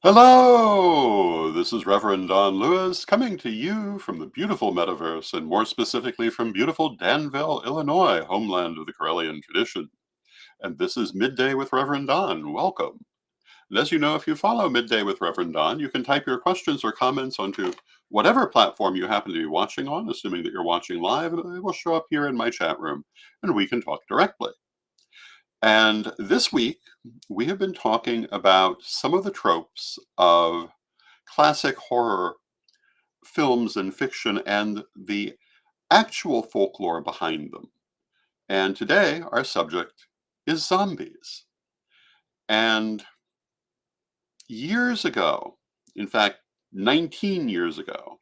Hello! This is Reverend Don Lewis coming to you from the beautiful metaverse, and more specifically from beautiful Danville, Illinois, homeland of the Corellian tradition. And this is Midday with Reverend Don. Welcome. And as you know, if you follow Midday with Reverend Don, you can type your questions or comments onto whatever platform you happen to be watching on, assuming that you're watching live, and it will show up here in my chat room, and we can talk directly. And this week, we have been talking about some of the tropes of classic horror films and fiction and the actual folklore behind them. And today, our subject is zombies. And years ago, in fact, 19 years ago,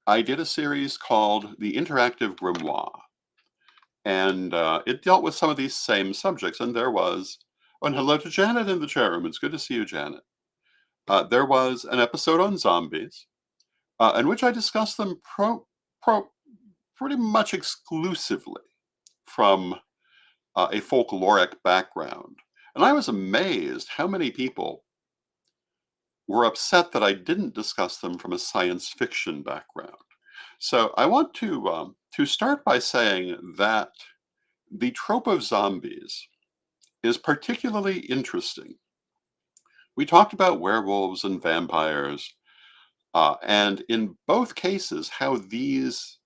I did a series called The Interactive Grimoire. And it dealt with some of these same subjects. And there was, oh, and hello to Janet in the chat room. It's good to see you, Janet. There was an episode on zombies, in which I discussed them pretty much exclusively from a folkloric background. And I was amazed how many people were upset that I didn't discuss them from a science fiction background. So I want to start by saying that the trope of zombies is particularly interesting. We talked about werewolves and vampires, and in both cases, how these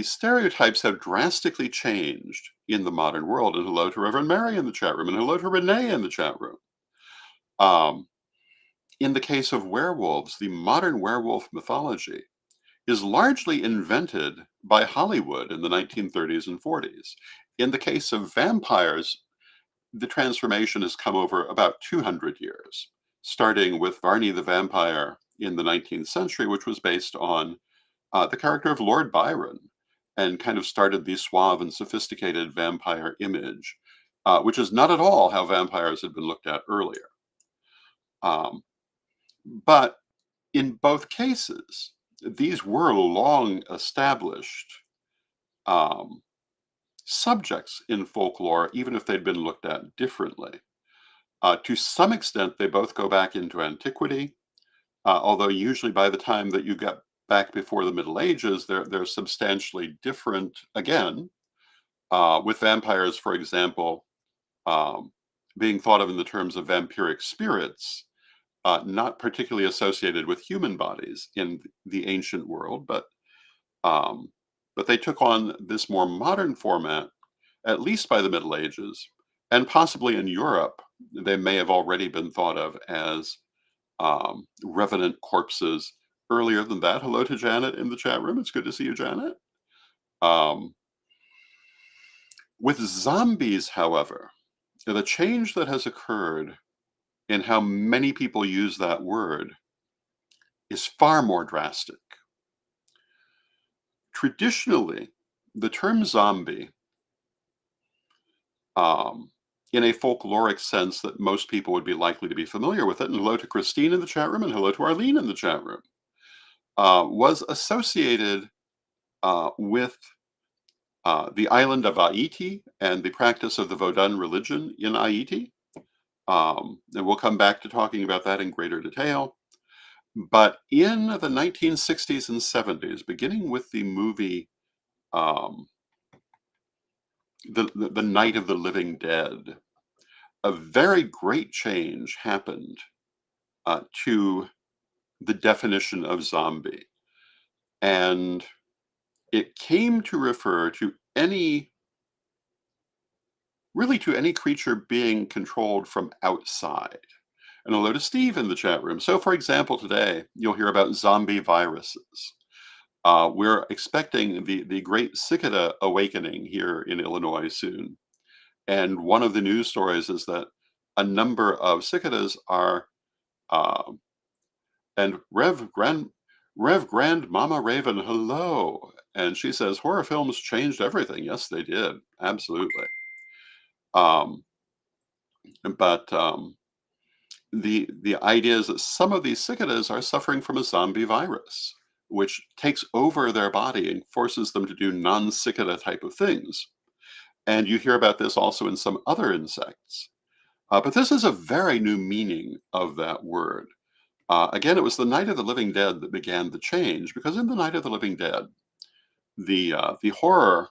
stereotypes have drastically changed in the modern world. And hello to Reverend Mary in the chat room, and hello to Renee in the chat room. Um, in the case of werewolves, the modern werewolf mythology is largely invented by Hollywood in the 1930s and 40s. In the case of vampires, the transformation has come over about 200 years, starting with Varney the Vampire in the 19th century, which was based on the character of Lord Byron, and kind of started the suave and sophisticated vampire image, which is not at all how vampires had been looked at earlier. But in both cases, these were long established subjects in folklore, even if they'd been looked at differently. To some extent, they both go back into antiquity, although usually by the time that you get back before the Middle Ages, they're substantially different again, with vampires, for example, being thought of in the terms of vampiric spirits, not particularly associated with human bodies in the ancient world, but they took on this more modern format, at least by the Middle Ages, and possibly in Europe, they may have already been thought of as revenant corpses earlier than that. Hello to Janet in the chat room. It's good to see you, Janet. Um, with zombies, however, the change that has occurred in how many people use that word is far more drastic. Traditionally, the term zombie, in a folkloric sense that most people would be likely to be familiar with it, and hello to Christine in the chat room, and hello to Arlene in the chat room, was associated with the island of Haiti and the practice of the Vodun religion in Haiti. And we'll come back to talking about that in greater detail. But in the 1960s and 70s, beginning with the movie the Night of the Living Dead, a very great change happened to the definition of zombie. And it came to refer to really to any creature being controlled from outside. And hello to Steve in the chat room. So, for example, today you'll hear about zombie viruses. We're expecting the great cicada awakening here in Illinois soon. And one of the news stories is that a number of cicadas are, and Rev Grandmama Raven, hello. And she says, horror films changed everything. Yes, they did. Absolutely. Um, but the idea is that some of these cicadas are suffering from a zombie virus, which takes over their body and forces them to do non-cicada type of things. And you hear about this also in some other insects. But this is a very new meaning of that word. Again, it was the Night of the Living Dead that began the change, because in the Night of the Living Dead, the horror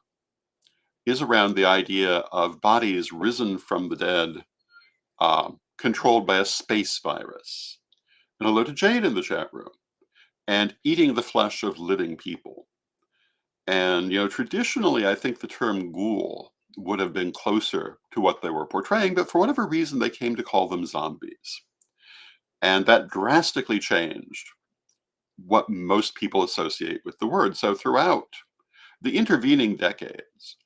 is around the idea of bodies risen from the dead, controlled by a space virus. And hello to Jade in the chat room. And eating the flesh of living people. And, traditionally, I think the term ghoul would have been closer to what they were portraying, but for whatever reason, they came to call them zombies. And that drastically changed what most people associate with the word. So throughout the intervening decades,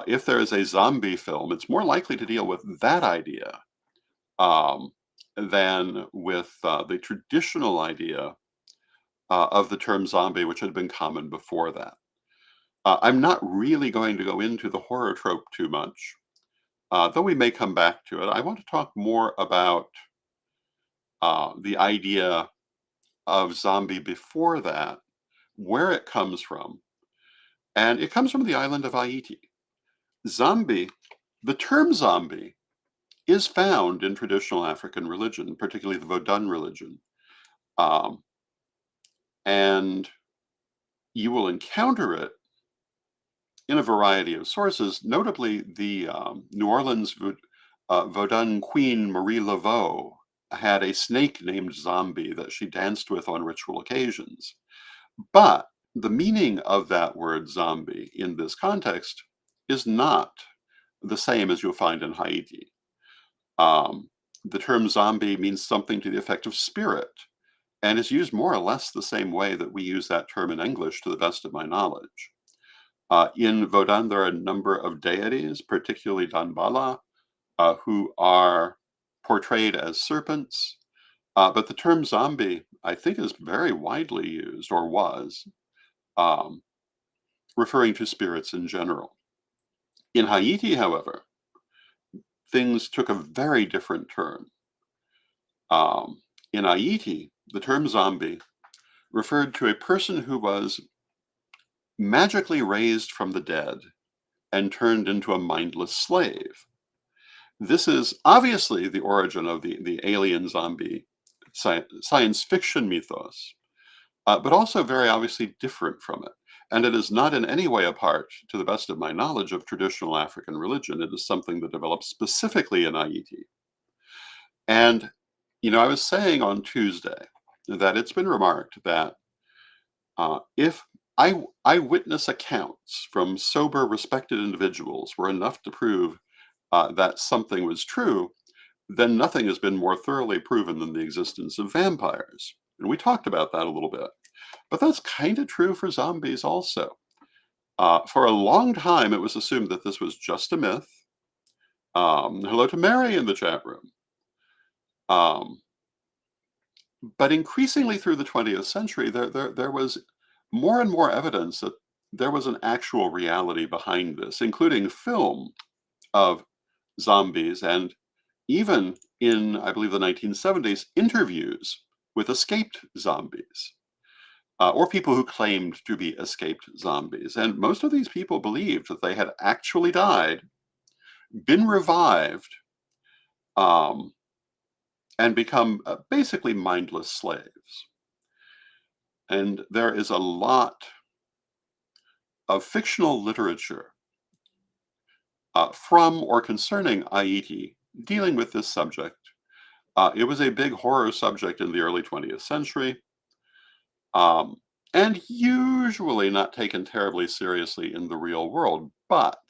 if there is a zombie film, it's more likely to deal with that idea um, than with the traditional idea of the term zombie, which had been common before that. I'm not really going to go into the horror trope too much, though we may come back to it. I want to talk more about the idea of zombie before that, where it comes from, and it comes from the island of Haiti. Zombie, the term zombie, is found in traditional African religion, particularly the Vodun religion. Um, and you will encounter it in a variety of sources, notably the New Orleans Vodun queen Marie Laveau had a snake named Zombie that she danced with on ritual occasions. But the meaning of that word zombie in this context is not the same as you'll find in Haiti. Um, the term zombie means something to the effect of spirit and is used more or less the same way that we use that term in English, to the best of my knowledge. In Vodun, there are a number of deities, particularly Danbala, who are portrayed as serpents. But the term zombie, I think, is very widely used, or was, um, referring to spirits in general. In Haiti, however, things took a very different turn. In Haiti, the term zombie referred to a person who was magically raised from the dead and turned into a mindless slave. This is obviously the origin of the alien zombie science fiction mythos, but also very obviously different from it. And it is not in any way a part, to the best of my knowledge, of traditional African religion. It is something that developed specifically in Haiti. And, I was saying on Tuesday that it's been remarked that if eyewitness accounts from sober, respected individuals were enough to prove that something was true, then nothing has been more thoroughly proven than the existence of vampires. And we talked about that a little bit. But that's kind of true for zombies also. For a long time, it was assumed that this was just a myth. Hello to Mary in the chat room. Um, but increasingly through the 20th century, there was more and more evidence that there was an actual reality behind this, including film of zombies, and even in, I believe, the 1970s, interviews with escaped zombies, or people who claimed to be escaped zombies. And most of these people believed that they had actually died, been revived, um, and become basically mindless slaves. And there is a lot of fictional literature from or concerning Haiti dealing with this subject. It was a big horror subject in the early 20th century, um, and usually not taken terribly seriously in the real world. But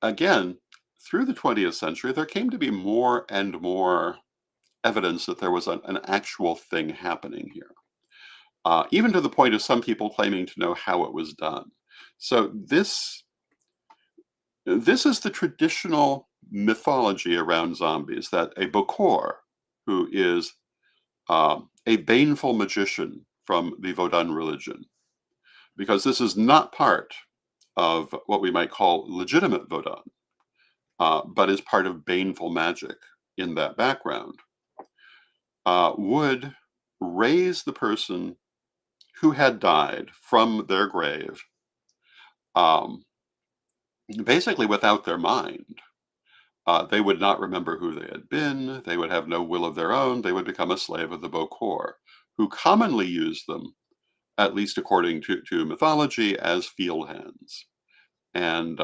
again, through the 20th century, there came to be more and more evidence that there was an actual thing happening here, even to the point of some people claiming to know how it was done. So this is the traditional mythology around zombies, that a Bokor, who is a baneful magician from the Vodun religion, because this is not part of what we might call legitimate Vodun, but is part of baneful magic in that background, would raise the person who had died from their grave, um, basically without their mind, They would not remember who they had been. They would have no will of their own. They would become a slave of the Bokor, who commonly used them, at least according to mythology, as field hands. And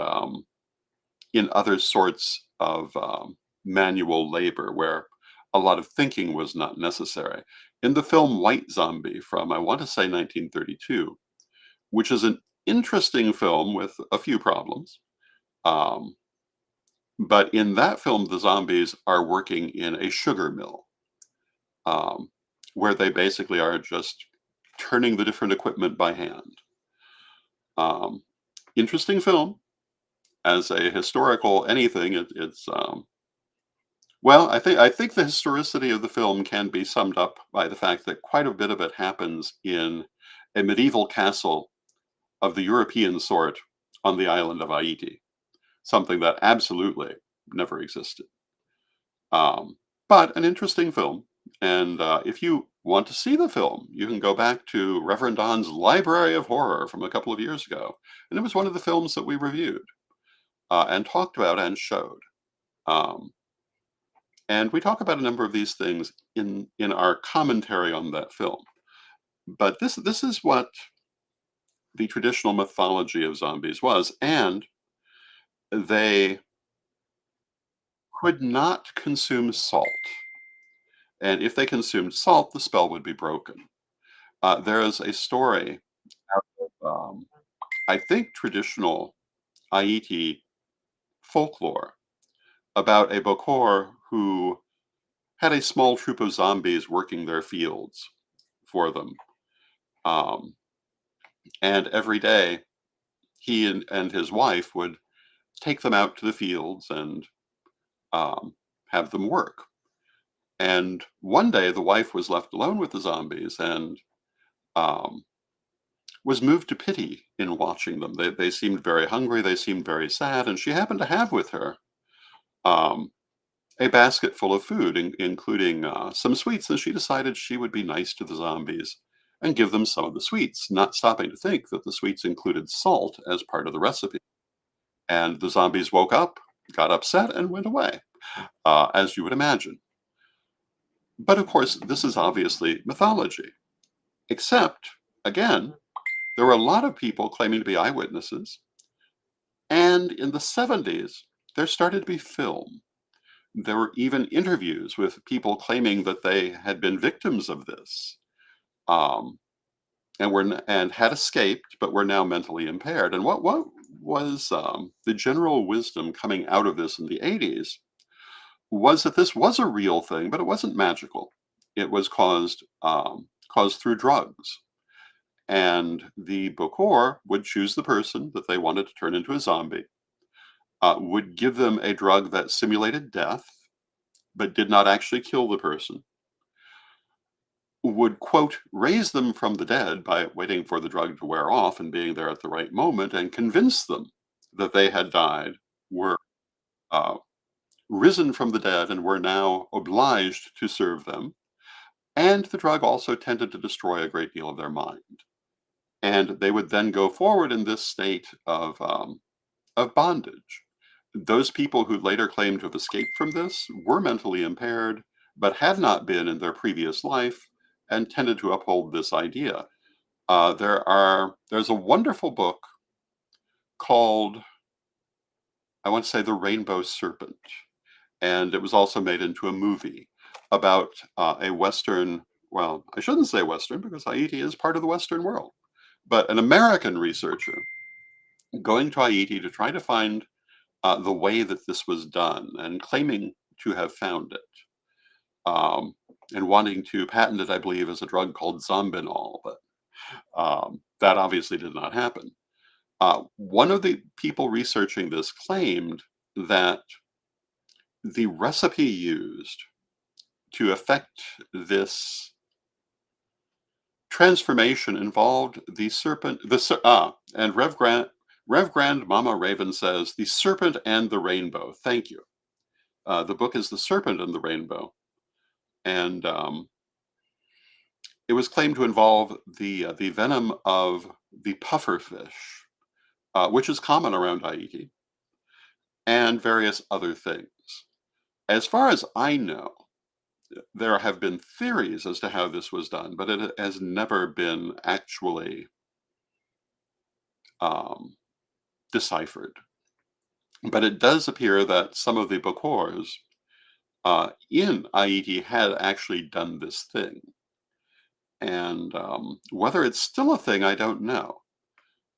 in other sorts of manual labor where a lot of thinking was not necessary. In the film White Zombie from, I want to say, 1932, which is an interesting film with a few problems. Um, but in that film, the zombies are working in a sugar mill, um, where they basically are just turning the different equipment by hand. Um, Interesting film as a historical anything. It's well, I think the historicity of the film can be summed up by the fact that quite a bit of it happens in a medieval castle of the European sort on the island of Haiti, something that absolutely never existed. Um, but an interesting film. And if you want to see the film, you can go back to Reverend Don's Library of Horror from a couple of years ago. And it was one of the films that we reviewed and talked about and showed. Um, and we talk about a number of these things in our commentary on that film. But this is what the traditional mythology of zombies was, and they could not consume salt. And if they consumed salt, the spell would be broken. There is a story out of, I think, traditional Haiti folklore about a Bokor who had a small troop of zombies working their fields for them. Um, and every day, he and his wife would take them out to the fields and um, have them work. And one day, the wife was left alone with the zombies and um, was moved to pity in watching them. They seemed very hungry, they seemed very sad, and she happened to have with her um, a basket full of food, including some sweets, and she decided she would be nice to the zombies and give them some of the sweets, not stopping to think that the sweets included salt as part of the recipe. And the zombies woke up, got upset, and went away, as you would imagine. But of course, this is obviously mythology, except, again, there were a lot of people claiming to be eyewitnesses. And in the 70s, there started to be film. There were even interviews with people claiming that they had been victims of this, um, and had escaped, but were now mentally impaired. And what was the general wisdom coming out of this in the 80s was that this was a real thing, but it wasn't magical. It was caused through drugs. And the Bokor would choose the person that they wanted to turn into a zombie, would give them a drug that simulated death, but did not actually kill the person, would, quote, raise them from the dead by waiting for the drug to wear off and being there at the right moment, and convince them that they had died, were uh, risen from the dead, and were now obliged to serve them. And the drug also tended to destroy a great deal of their mind. And they would then go forward in this state of bondage. Those people who later claimed to have escaped from this were mentally impaired, but had not been in their previous life, and tended to uphold this idea. There's a wonderful book called, I want to say, The Rainbow Serpent, and it was also made into a movie about a Western. Well, I shouldn't say Western because Haiti is part of the Western world, but an American researcher going to Haiti to try to find the way that this was done and claiming to have found it, um, and wanting to patent it, I believe, as a drug called Zombinol, but that obviously did not happen. One of the people researching this claimed that the recipe used to effect this transformation involved the serpent, and Rev Grand Mama Raven says, the serpent and the rainbow. Thank you. The book is The Serpent and the Rainbow. And it was claimed to involve the venom of the pufferfish, which is common around Haiti, and various other things. As far as I know, there have been theories as to how this was done, but it has never been actually um, deciphered. But it does appear that some of the Bokors in Haiti had actually done this thing. And whether it's still a thing, I don't know.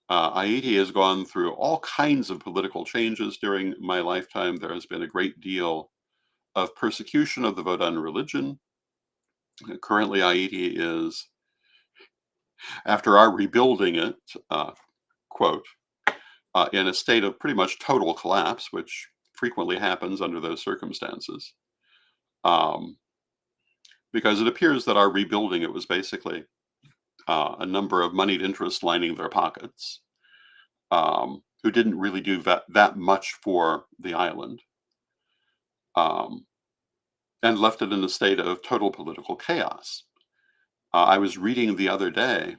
Haiti has gone through all kinds of political changes during my lifetime. There has been a great deal of persecution of the Vodun religion. Currently, Haiti is, after our rebuilding it, quote, in a state of pretty much total collapse, which frequently happens under those circumstances. Um, because it appears that our rebuilding it was basically a number of moneyed interests lining their pockets, who didn't really do that much for the island, um, and left it in a state of total political chaos. I was reading the other day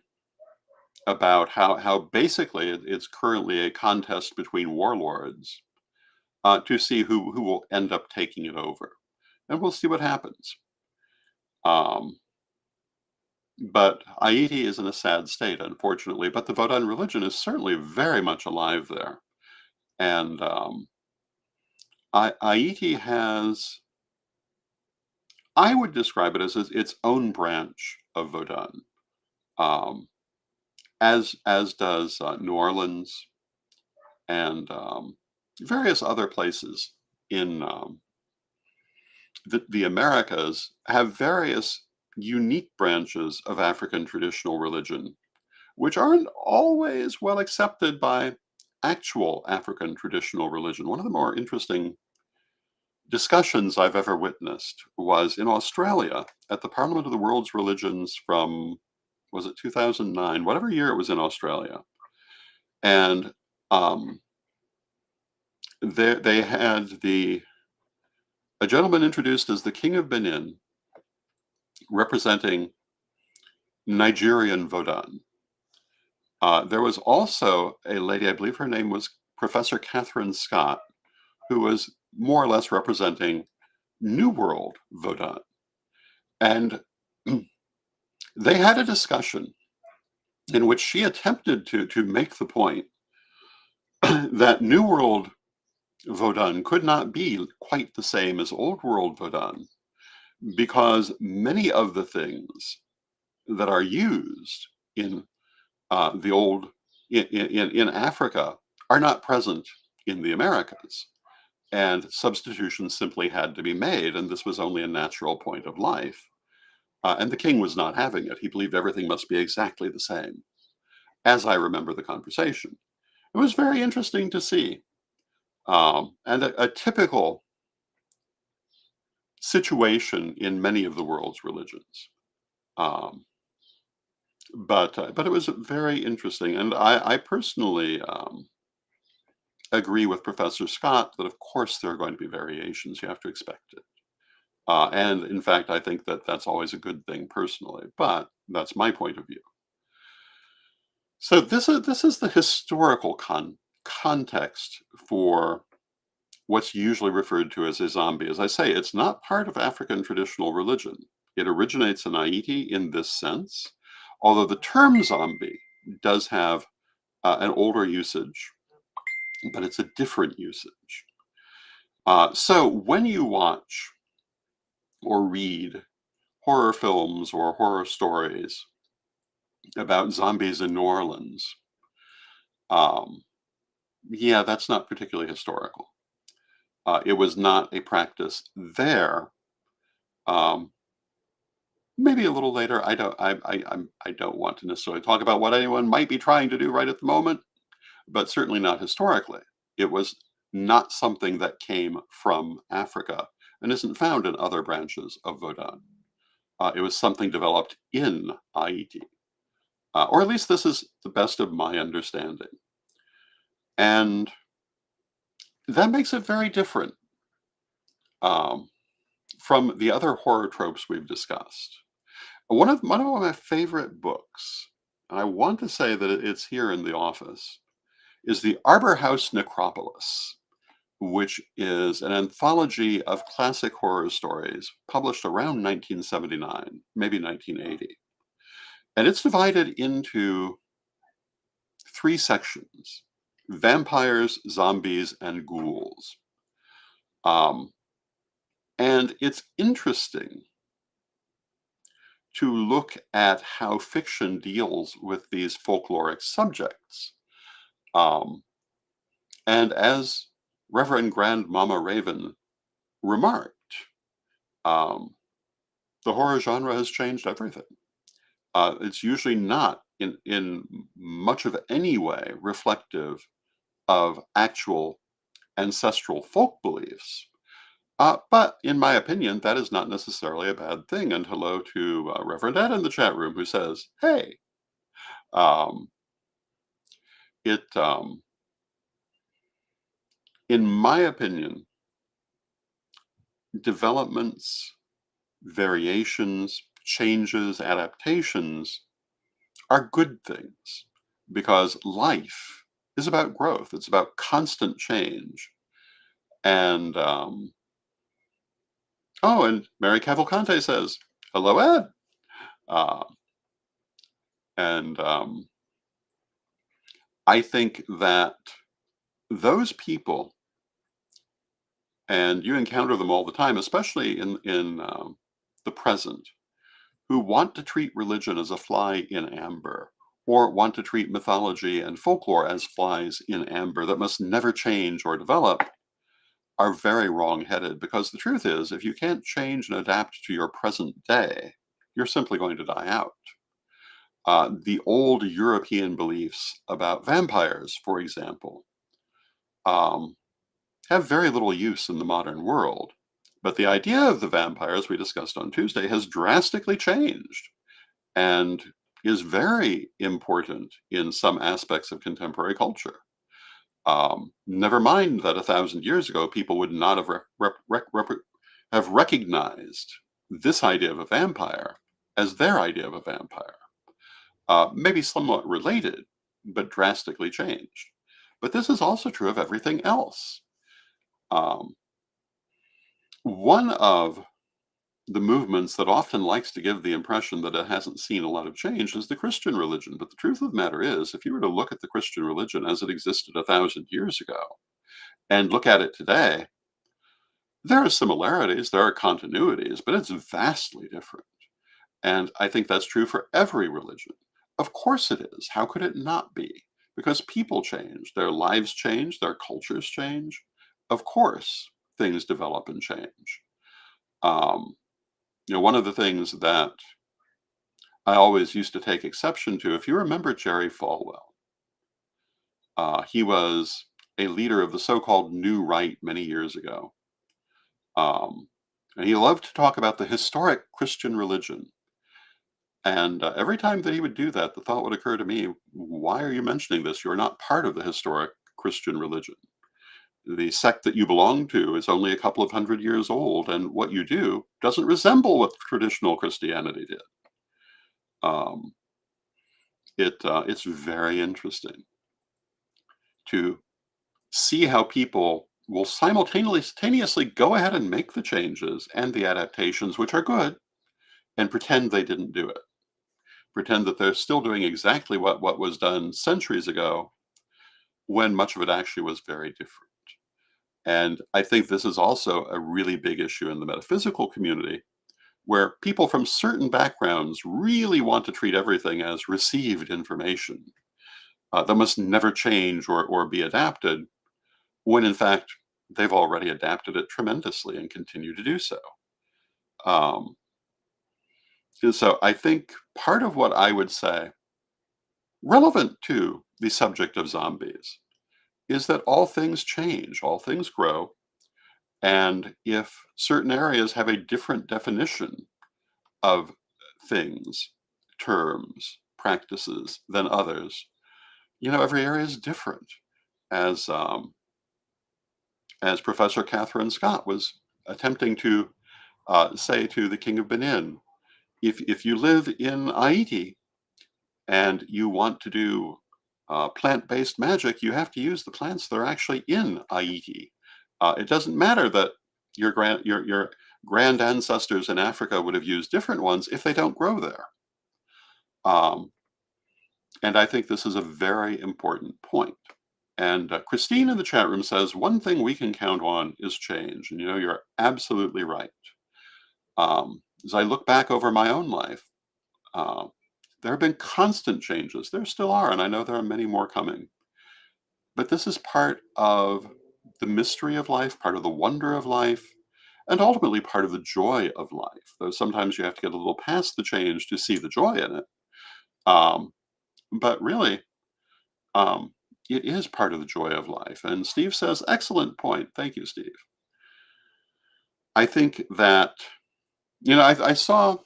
about how basically it's currently a contest between warlords to see who will end up taking it over, and we'll see what happens. Um, but Haiti is in a sad state, unfortunately. But the Vodun religion is certainly very much alive there, and Haiti has, I would describe it as its own branch of Vodun, um, as does New Orleans and various other places in the Americas have various unique branches of African traditional religion, which aren't always well accepted by actual African traditional religion. One of the more interesting discussions I've ever witnessed was in Australia at the Parliament of the World's Religions from, was it 2009, whatever year it was in Australia. And um, they had a gentleman introduced as the King of Benin, representing Nigerian Vodun. There was also a lady, I believe her name was Professor Catherine Scott, who was more or less representing New World Vodun. And they had a discussion in which she attempted to make the point that New World Vodun could not be quite the same as Old World Vodun, because many of the things that are used in the old in Africa are not present in the Americas, and substitutions simply had to be made, and this was only a natural point of life. And the king was not having it. He believed everything must be exactly the same, as I remember the conversation. It was very interesting to see, and a typical situation in many of the world's religions. Um, but it was very interesting, and I personally agree with Professor Scott that of course there are going to be variations. You have to expect it, and in fact, I think that that's always a good thing personally. But that's my point of view. So this is the historical context for what's usually referred to as a zombie. As I say, it's not part of African traditional religion. It originates in Haiti in this sense, although the term zombie does have an older usage, but it's a different usage. So when you watch or read horror films or horror stories about zombies in New Orleans, um, yeah, that's not particularly historical. It was not a practice there. Um, Maybe a little later. I don't want to necessarily talk about what anyone might be trying to do right at the moment, but certainly not historically. It was not something that came from Africa and isn't found in other branches of Vodun. It was something developed in Haiti, or at least this is the best of my understanding. And that makes it very different um, from the other horror tropes we've discussed. One of my favorite books, and I want to say that it's here in the office, is the Arbor House Necropolis, which is an anthology of classic horror stories published around 1979, maybe 1980. And it's divided into three sections: vampires, zombies, and ghouls. Um, and it's interesting to look at how fiction deals with these folkloric subjects. Um, and as Reverend Grandmama Raven remarked, um, the horror genre has changed everything. It's usually not in much of any way reflective of actual ancestral folk beliefs. But in my opinion, that is not necessarily a bad thing. And hello to Reverend Ed in the chat room who says, hey, um, it, in my opinion, developments, variations, changes, adaptations are good things because life is about growth. It's about constant change. And, oh, and Mary Cavalcante says, hello, Ed. Uh, and I think that those people, and you encounter them all the time, especially in the present, who want to treat religion as a fly in amber, or want to treat mythology and folklore as flies in amber that must never change or develop, are very wrong-headed. Because the truth is, if you can't change and adapt to your present day, you're simply going to die out. The old European beliefs about vampires, for example, um, have very little use in the modern world. But the idea of the vampires we discussed on Tuesday has drastically changed and is very important in some aspects of contemporary culture. Never mind that 1,000 years ago, people would not have, have recognized this idea of a vampire as their idea of a vampire. Maybe somewhat related, but drastically changed. But this is also true of everything else. Um, one of the movements that often likes to give the impression that it hasn't seen a lot of change is the Christian religion. But the truth of the matter is, if you were to look at the Christian religion as it existed 1,000 years ago and look at it today, there are similarities, there are continuities, but it's vastly different. And I think that's true for every religion. Of course it is. How could it not be? Because people change, their lives change, their cultures change. Of course, things develop and change. Um, one of the things that I always used to take exception to, if you remember Jerry Falwell, he was a leader of the so-called New Right many years ago. Um, and he loved to talk about the historic Christian religion. And every time that he would do that, the thought would occur to me, why are you mentioning this? You're not part of the historic Christian religion. The sect that you belong to is only a couple of 100 years old, and what you do doesn't resemble what traditional Christianity did. Um, it's very interesting to see how people will simultaneously go ahead and make the changes and the adaptations, which are good, and pretend they didn't do it. Pretend that they're still doing exactly what was done centuries ago, when much of it actually was very different. And I think this is also a really big issue in the metaphysical community, where people from certain backgrounds really want to treat everything as received information that must never change or be adapted, when in fact they've already adapted it tremendously and continue to do so. Um, and so I think part of what I would say, relevant to the subject of zombies, is that all things change, all things grow, and if certain areas have a different definition of things, terms, practices than others, every area is different. As as Professor Catherine Scott was attempting to say to the King of Benin, if you live in Haiti and you want to do plant-based magic, you have to use the plants that are actually in Haiti. It doesn't matter that your grand ancestors in Africa would have used different ones if they don't grow there. Um, and I think this is a very important point. And Christine in the chat room says, one thing we can count on is change. And you're absolutely right. As I look back over my own life, uh, there have been constant changes. There still are, and I know there are many more coming. But this is part of the mystery of life, part of the wonder of life, and ultimately part of the joy of life. Though sometimes you have to get a little past the change to see the joy in it. Um, but really, um, it is part of the joy of life. And Steve says, excellent point. Thank you, Steve. I think that, I saw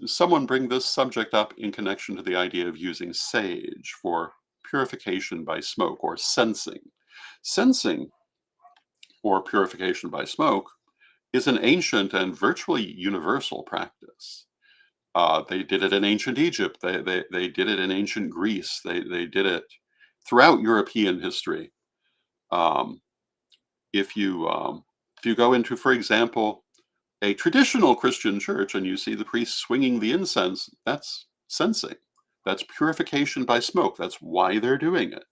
someone bring this subject up in connection to the idea of using sage for purification by smoke or sensing. Sensing or purification by smoke is an ancient and virtually universal practice. They did it in ancient Egypt. They did it in ancient Greece. They did it throughout European history. Um, if you go into, for example, a traditional Christian church and you see the priest swinging the incense, that's sensing. That's purification by smoke. That's why they're doing it.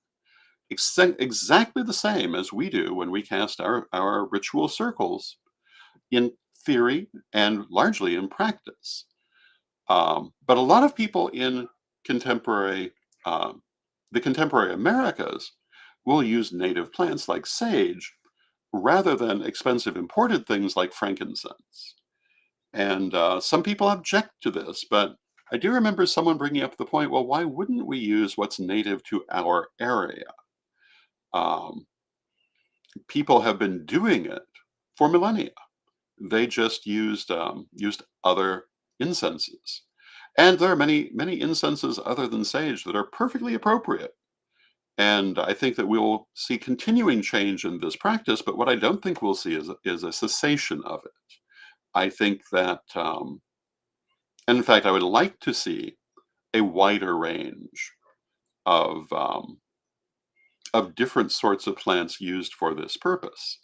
Exactly the same as we do when we cast our ritual circles in theory and largely in practice. But a lot of people in contemporary, um, the contemporary Americas will use native plants like sage rather than expensive imported things like frankincense. And some people object to this, but I do remember someone bringing up the point, well, why wouldn't we use what's native to our area? Um, People have been doing it for millennia. They just used other incenses. And there are many incenses other than sage that are perfectly appropriate. And I think that we'll see continuing change in this practice, but what I don't think we'll see is a cessation of it. I think that, and in fact, I would like to see a wider range of different sorts of plants used for this purpose.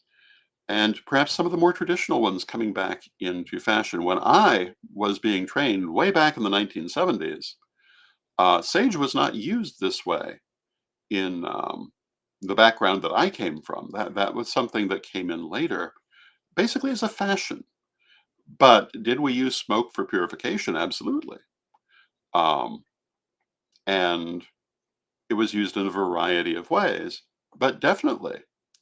And perhaps some of the more traditional ones coming back into fashion. When I was being trained way back in the 1970s, sage was not used this way in the background that I came from. That was something that came in later, basically as a fashion. But did we use smoke for purification? Absolutely. Um, and it was used in a variety of ways, but definitely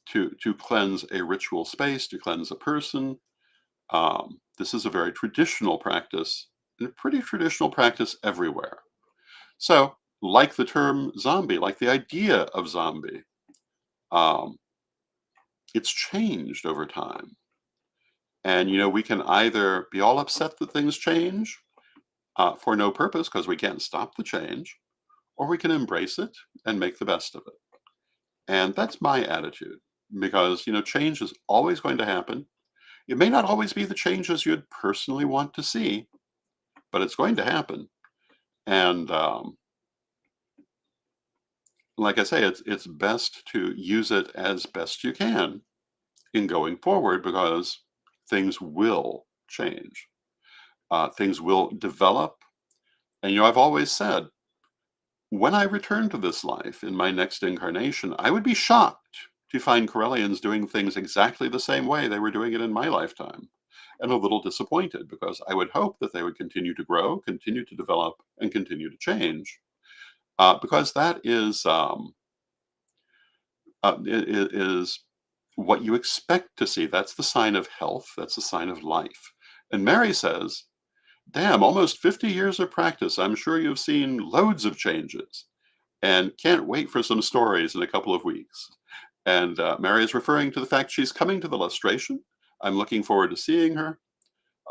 to cleanse a ritual space, to cleanse a person. This is a very traditional practice, and a pretty traditional practice everywhere. So, like the term zombie, like the idea of zombie, um, it's changed over time. And we can either be all upset that things change for no purpose because we can't stop the change, or we can embrace it and make the best of it. And that's my attitude because change is always going to happen. It may not always be the changes you'd personally want to see, but it's going to happen. And like I say, it's best to use it as best you can in going forward because things will change. Things will develop. And I've always said, when I return to this life in my next incarnation, I would be shocked to find Corellians doing things exactly the same way they were doing it in my lifetime. And a little disappointed because I would hope that they would continue to grow, continue to develop, and continue to change. Because that is what you expect to see. That's the sign of health. That's the sign of life. And Mary says, damn, almost 50 years of practice. I'm sure you've seen loads of changes and can't wait for some stories in a couple of weeks. And Mary is referring to the fact she's coming to the lustration. I'm looking forward to seeing her.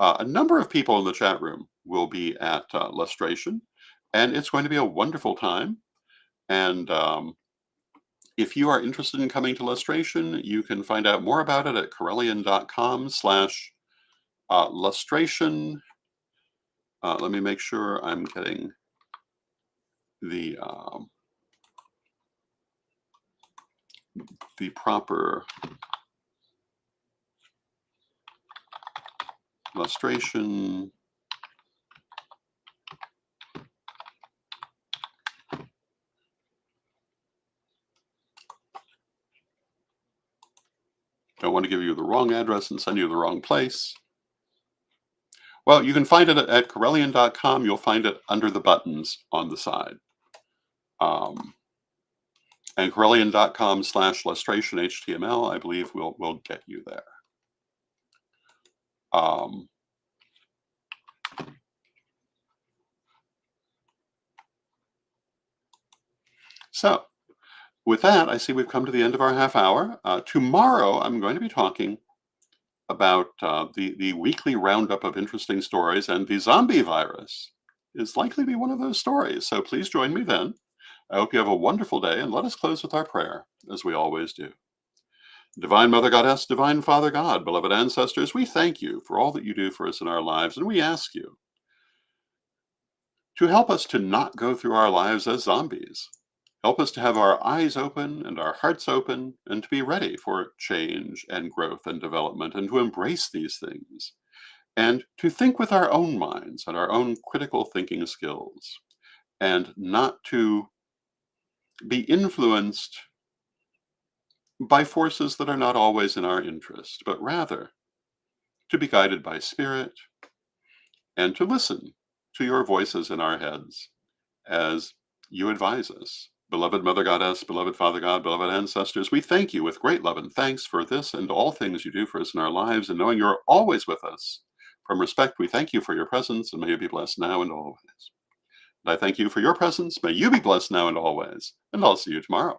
A number of people in the chat room will be at lustration, and it's going to be a wonderful time. And if you are interested in coming to lustration, you can find out more about it at Corellian.com/lustration. Let me make sure I'm getting the proper Lustration. Don't want to give you the wrong address and send you the wrong place. Well, you can find it at Corellian.com. You'll find it under the buttons on the side. And Corellian.com/lustration HTML, I believe will get you there. So with that, I see we've come to the end of our half hour. Tomorrow, I'm going to be talking about the weekly roundup of interesting stories, and the zombie virus is likely to be one of those stories. So please join me then. I hope you have a wonderful day, and let us close with our prayer, as we always do. Divine Mother Goddess, Divine Father God, beloved ancestors, we thank you for all that you do for us in our lives, and we ask you to help us to not go through our lives as zombies. Help us to have our eyes open and our hearts open, and to be ready for change and growth and development, and to embrace these things, and to think with our own minds and our own critical thinking skills, and not to be influenced by forces that are not always in our interest, but rather to be guided by spirit, and to listen to your voices in our heads as you advise us. Beloved Mother Goddess, beloved Father God, beloved ancestors, we thank you with great love and thanks for this and all things you do for us in our lives, and knowing you're always with us. From respect, we thank you for your presence, and may you be blessed now and always. And I thank you for your presence. May you be blessed now and always. And I'll see you tomorrow.